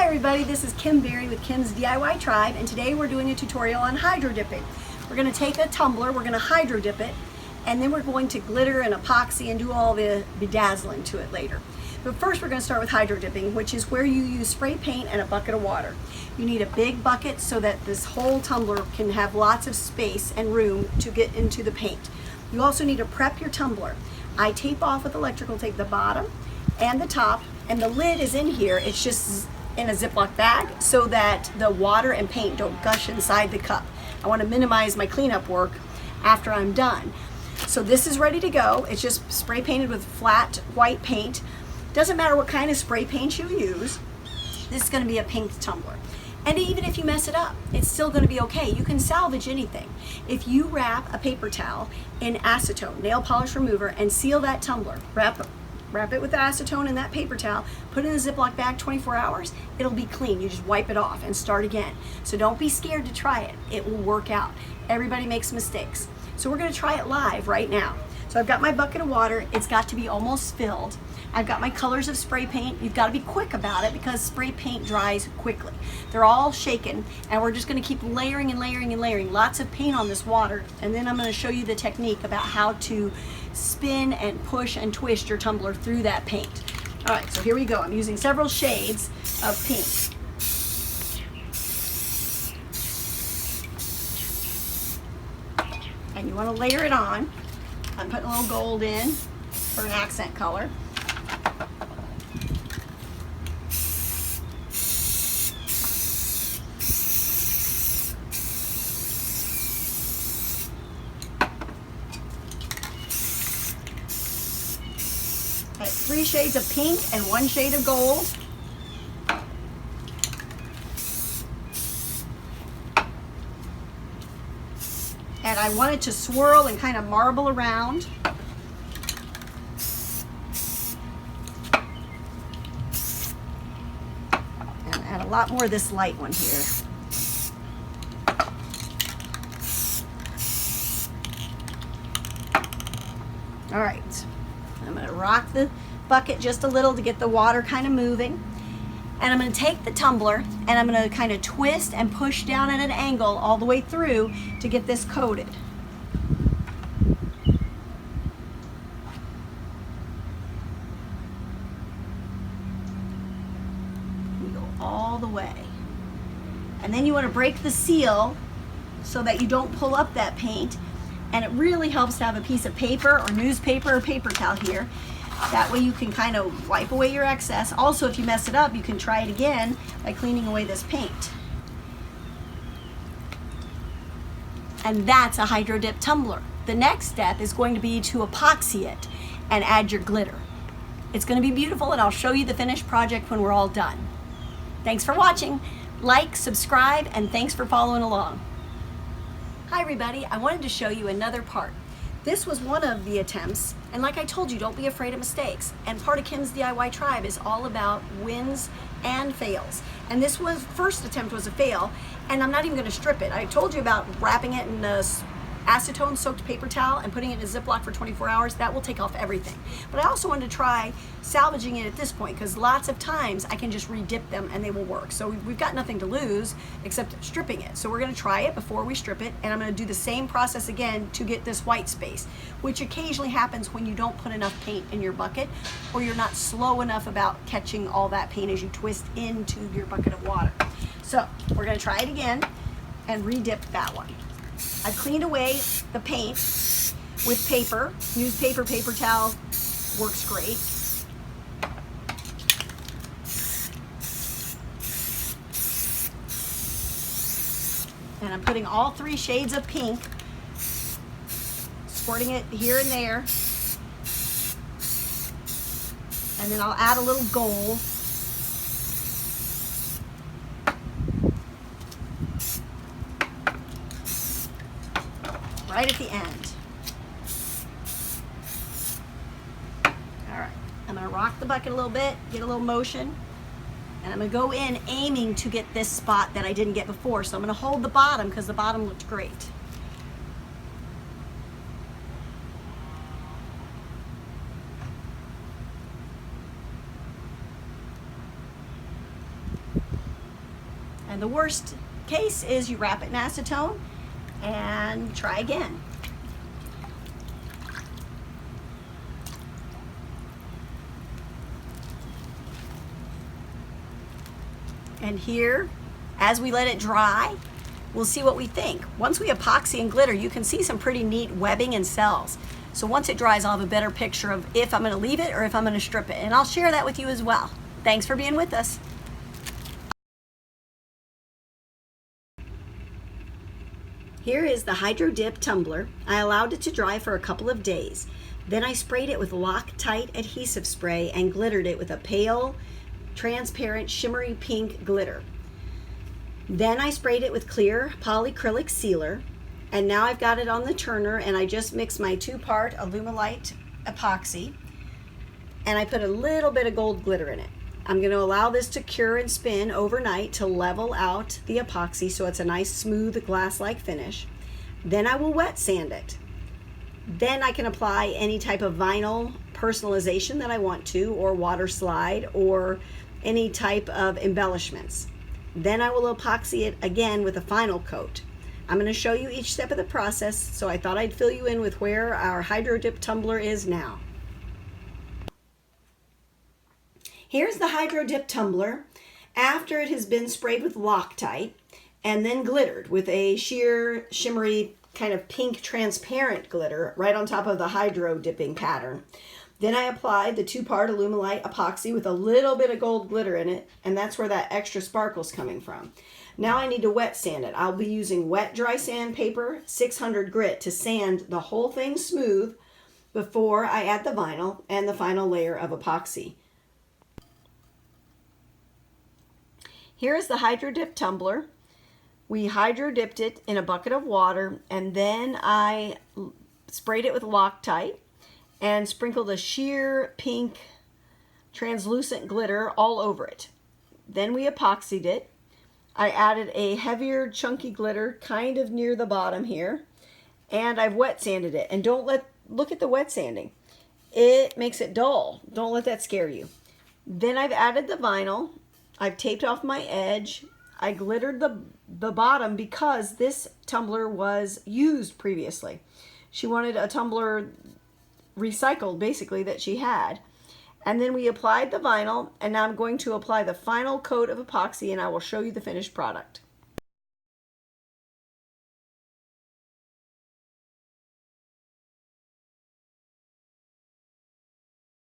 everybody, this is Kim Berry with Kim's DIY Tribe, and today we're doing a tutorial on hydro dipping. We're going to take a tumbler, we're going to hydro dip it, and then we're going to glitter and epoxy and do all the bedazzling to it later. But first we're going to start with hydro dipping, which is where you use spray paint and a bucket of water. You need a big bucket so that this whole tumbler can have lots of space and room to get into the paint. You also need to prep your tumbler. I tape off with electrical tape the bottom and the top, and the lid is in here. It's just in a Ziploc bag so that the water and paint don't gush inside the cup. I want to minimize my cleanup work after I'm done. So this is ready to go. It's just spray painted with flat white paint. Doesn't matter what kind of spray paint you use. This is going to be a pink tumbler. And even if you mess it up, it's still going to be okay. You can salvage anything. If you wrap a paper towel in acetone, nail polish remover, and seal that tumbler, wrap it with the acetone and that paper towel, put it in a Ziploc bag 24 hours, it'll be clean. You just wipe it off and start again. So don't be scared to try it. It will work out. Everybody makes mistakes. So we're going to try it live right now. So I've got my bucket of water. It's got to be almost filled. I've got my colors of spray paint. You've got to be quick about it because spray paint dries quickly. They're all shaken, and we're just going to keep layering and layering and layering. Lots of paint on this water, and then I'm going to show you the technique about how to spin and push and twist your tumbler through that paint. All right, so here we go. I'm using several shades of pink. And you want to layer it on. I'm putting a little gold in for an accent color. I have 3 shades of pink and 1 shade of gold. And I want it to swirl and kind of marble around. And add a lot more of this light one here. All right. I'm going to rock the bucket just a little to get the water kind of moving. And I'm going to take the tumbler and I'm going to kind of twist and push down at an angle all the way through to get this coated. You go all the way. And then you want to break the seal so that you don't pull up that paint. And it really helps to have a piece of paper or newspaper or paper towel here. That way you can kind of wipe away your excess. Also, if you mess it up, you can try it again by cleaning away this paint. And that's a hydro dip tumbler. The next step is going to be to epoxy it and add your glitter. It's going to be beautiful, and I'll show you the finished project when we're all done. Thanks for watching. Like, subscribe, and thanks for following along. Hi everybody, I wanted to show you another part. This was one of the attempts, and like I told you, don't be afraid of mistakes. And part of Kim's DIY Tribe is all about wins and fails. And this first attempt was a fail, and I'm not even going to strip it. I told you about wrapping it in a acetone soaked paper towel and putting it in a Ziploc for 24 hours. That will take off everything. But I also wanted to try salvaging it at this point, because lots of times I can just re-dip them and they will work. So we've got nothing to lose except stripping it. So we're going to try it before we strip it, and I'm going to do the same process again to get this white space, which occasionally happens when you don't put enough paint in your bucket or you're not slow enough about catching all that paint as you twist into your bucket of water. So we're going to try it again and re-dip that one. I've cleaned away the paint with paper. Newspaper, paper towel works great. And I'm putting all 3 shades of pink, squirting it here and there. And then I'll add a little gold. Right at the end. All right, I'm gonna rock the bucket a little bit, get a little motion, and I'm gonna go in aiming to get this spot that I didn't get before. So I'm gonna hold the bottom because the bottom looked great. And the worst case is you wrap it in acetone and try again. And here, as we let it dry, we'll see what we think. Once we epoxy and glitter, you can see some pretty neat webbing and cells. So once it dries, I'll have a better picture of if I'm gonna leave it or if I'm gonna strip it. And I'll share that with you as well. Thanks for being with us. Here is the Hydro Dip tumbler. I allowed it to dry for a couple of days. Then I sprayed it with Loctite adhesive spray and glittered it with a pale, transparent, shimmery pink glitter. Then I sprayed it with clear polycrylic sealer, and now I've got it on the turner, and I just mixed my 2-part Alumilite epoxy, and I put a little bit of gold glitter in it. I'm going to allow this to cure and spin overnight to level out the epoxy so it's a nice smooth glass-like finish. Then I will wet sand it. Then I can apply any type of vinyl personalization that I want to, or water slide, or any type of embellishments. Then I will epoxy it again with a final coat. I'm going to show you each step of the process, so I thought I'd fill you in with where our Hydro Dip tumbler is now. Here's the Hydro Dip tumbler after it has been sprayed with Loctite and then glittered with a sheer, shimmery, kind of pink transparent glitter right on top of the hydro dipping pattern. Then I applied the 2-part Alumilite epoxy with a little bit of gold glitter in it, and that's where that extra sparkle's coming from. Now I need to wet sand it. I'll be using wet dry sandpaper 600 grit to sand the whole thing smooth before I add the vinyl and the final layer of epoxy. Here is the Hydro Dip tumbler. We hydro dipped it in a bucket of water, and then I sprayed it with Loctite and sprinkled a sheer pink translucent glitter all over it. Then we epoxied it. I added a heavier chunky glitter kind of near the bottom here, and I've wet sanded it. And look at the wet sanding. It makes it dull. Don't let that scare you. Then I've added the vinyl. I've taped off my edge. I glittered the bottom because this tumbler was used previously. She wanted a tumbler recycled, basically, that she had. And then we applied the vinyl, and now I'm going to apply the final coat of epoxy, and I will show you the finished product.